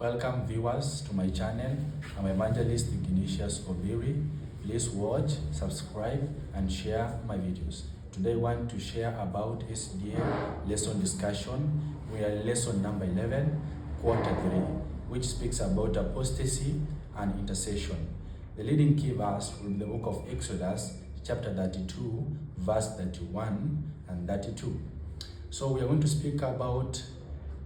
Welcome viewers to my channel. I'm Evangelist Ignatius Obiri. Please watch, subscribe and share my videos. Today I want to share about SDA lesson discussion. We are in lesson number 11, quarter 3, which speaks about apostasy and intercession. The leading key verse from the book of Exodus, chapter 32, verse 31 and 32. So we are going to speak about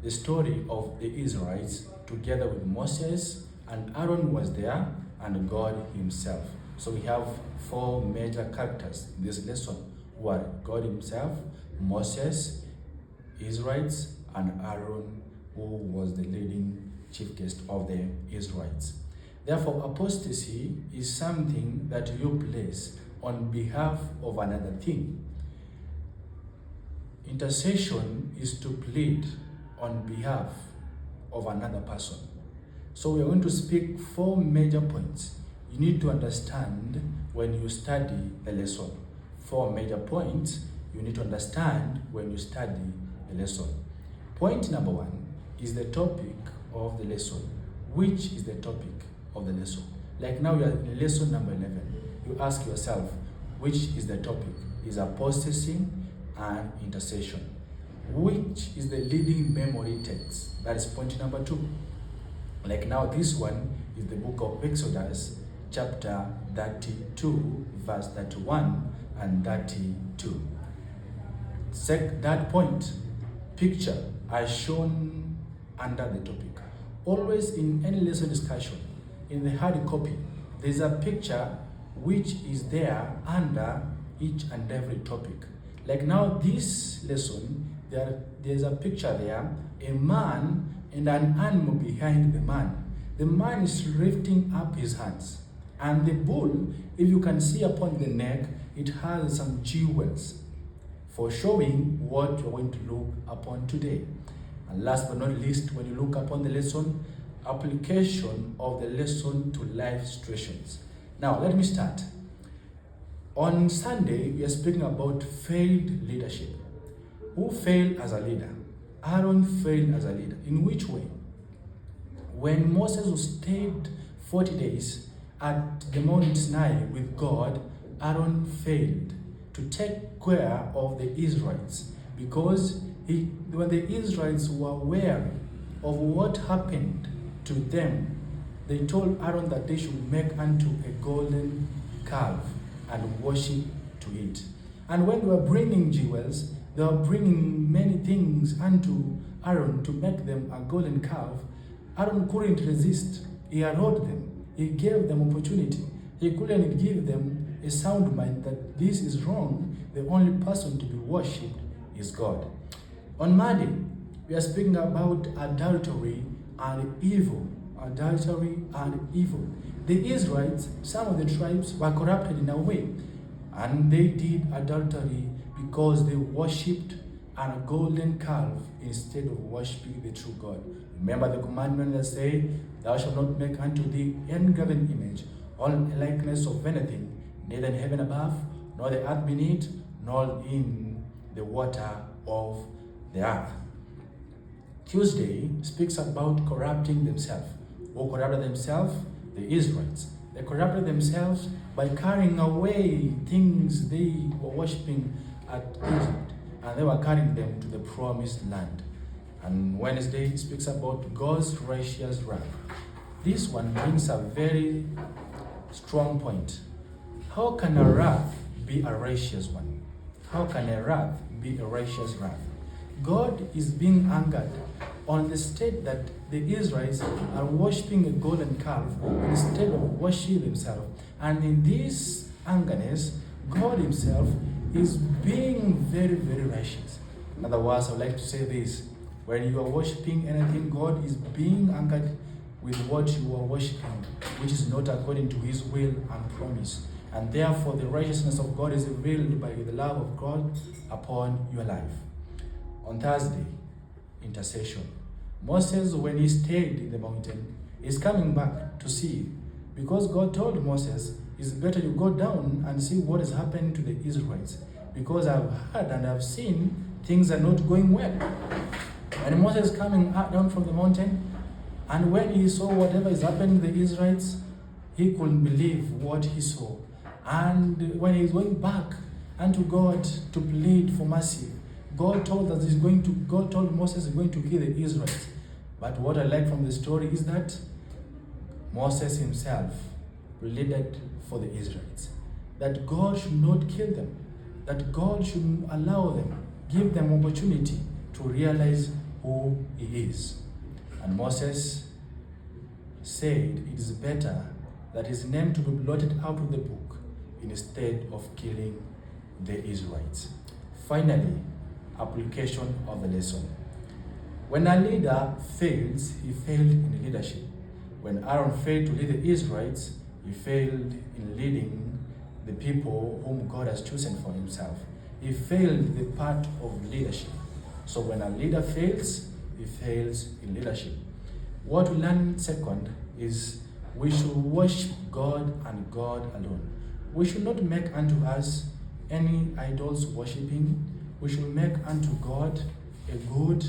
the story of the Israelites together with Moses, and Aaron was there, and God himself. So we have four major characters in this lesson, who are God himself, Moses, Israelites, and Aaron, who was the leading chief guest of the Israelites. Therefore, apostasy is something that you place on behalf of another thing. Intercession is to plead on behalf of another person. So we are going to speak four major points you need to understand when you study the lesson. Four major points you need to understand when you study the lesson. Point number one is the topic of the lesson. Which is the topic of the lesson? Like now you are in lesson number 11. You ask yourself, which is the topic? Is apostasy and intercession. Which is the leading memory text? That is point number 2. Like now this one is the book of Exodus, chapter 32, verse 31 and 32. That point, picture are shown under the topic. Always in any lesson discussion, in the hard copy, there's a picture which is there under each and every topic. Like now this lesson, there's a picture there, a man and an animal behind the man. The man is lifting up his hands. And the bull, if you can see upon the neck, it has some jewels for showing what you're going to look upon today. And last but not least, when you look upon the lesson, application of the lesson to life situations. Now, let me start. On Sunday, we are speaking about failed leadership. Who failed as a leader? Aaron failed as a leader. In which way? When Moses stayed 40 days at the Mount Sinai with God, Aaron failed to take care of the Israelites, because when the Israelites were aware of what happened to them, they told Aaron that they should make unto a golden calf and worship to it. And when they were bringing jewels, they were bringing many things unto Aaron to make them a golden calf. Aaron couldn't resist. He allowed them. He gave them opportunity. He couldn't give them a sound mind that this is wrong. The only person to be worshipped is God. On Monday, we are speaking about adultery and evil. Adultery and evil. The Israelites, some of the tribes, were corrupted in a way, and they did adultery because they worshipped a golden calf instead of worshiping the true God. Remember the commandment that say, thou shalt not make unto thee any graven image, or likeness of anything, neither in heaven above, nor the earth beneath, nor in the water of the earth. Tuesday speaks about corrupting themselves. Who corrupted themselves? The Israelites. They corrupted themselves by carrying away things they were worshipping at Egypt, and they were carrying them to the promised land. And Wednesday speaks about God's righteous wrath. This one brings a very strong point. How can a wrath be a righteous one? How can a wrath be a righteous wrath? God is being angered on the state that the Israelites are worshipping a golden calf instead of worshiping themselves. And in this angerness, God himself is being very, very righteous. In other words, I would like to say this. When you are worshipping anything, God is being angered with what you are worshipping, which is not according to his will and promise. And therefore, the righteousness of God is revealed by the love of God upon your life. On Thursday, intercession. Moses, when he stayed in the mountain, is coming back to see, because God told Moses, it's better you go down and see what is happening to the Israelites, because I've heard and I've seen things are not going well. And Moses coming down from the mountain, And when he saw whatever is happening to the Israelites, he couldn't believe what he saw. And when he's going back unto God to plead for mercy, God told Moses he's going to kill the Israelites. But what I like from the story is that Moses himself pleaded for the Israelites, that God should not kill them, that God should allow them, give them opportunity to realize who he is. And Moses said it is better that his name to be blotted out of the book instead of killing the Israelites. Finally, application of the lesson. When a leader fails, he failed in leadership. When Aaron failed to lead the Israelites, he failed in leading the people whom God has chosen for himself. He failed the part of leadership. So when a leader fails, he fails in leadership. What we learn second is we should worship God and God alone. We should not make unto us any idols worshiping. We should make unto God a good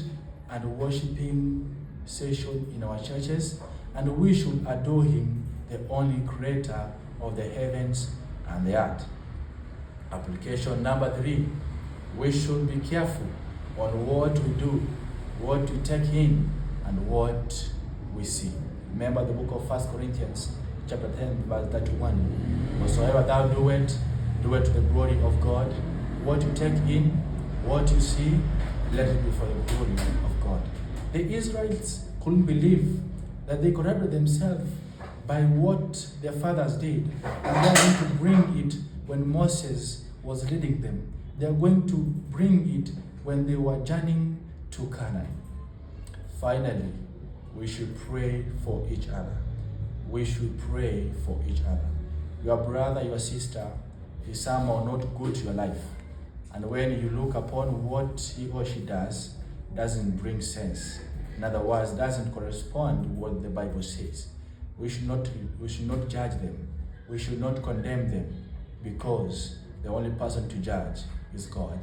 and worshiping session in our churches, and we should adore him, the only creator of the heavens and the earth. Application number 3, we should be careful on what we do, what we take in, and what we see. Remember the book of 1 Corinthians chapter 10 verse 31. Whatsoever thou doest, do it to the glory of God. What you take in, what you see, let it be for the glory of God. The Israelites couldn't believe that they corrupted themselves by what their fathers did. And they are going to bring it when Moses was leading them. They are going to bring it when they were journeying to Canaan. Finally, we should pray for each other. We should pray for each other. Your brother, your sister is somehow not good to your life. And when you look upon what he or she does, doesn't bring sense. In other words, doesn't correspond to what the Bible says. We should not judge them. We should not condemn them, because the only person to judge is God.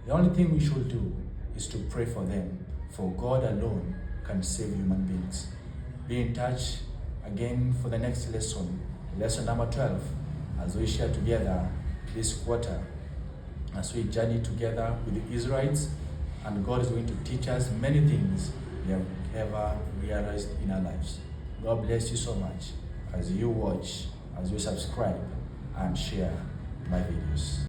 The only thing we should do is to pray for them, for God alone can save human beings. Be in touch again for the next lesson, lesson number 12, as we share together this quarter, as we journey together with the Israelites, and God is going to teach us many things we have ever realized in our lives. God bless you so much as you watch, as you subscribe and share my videos.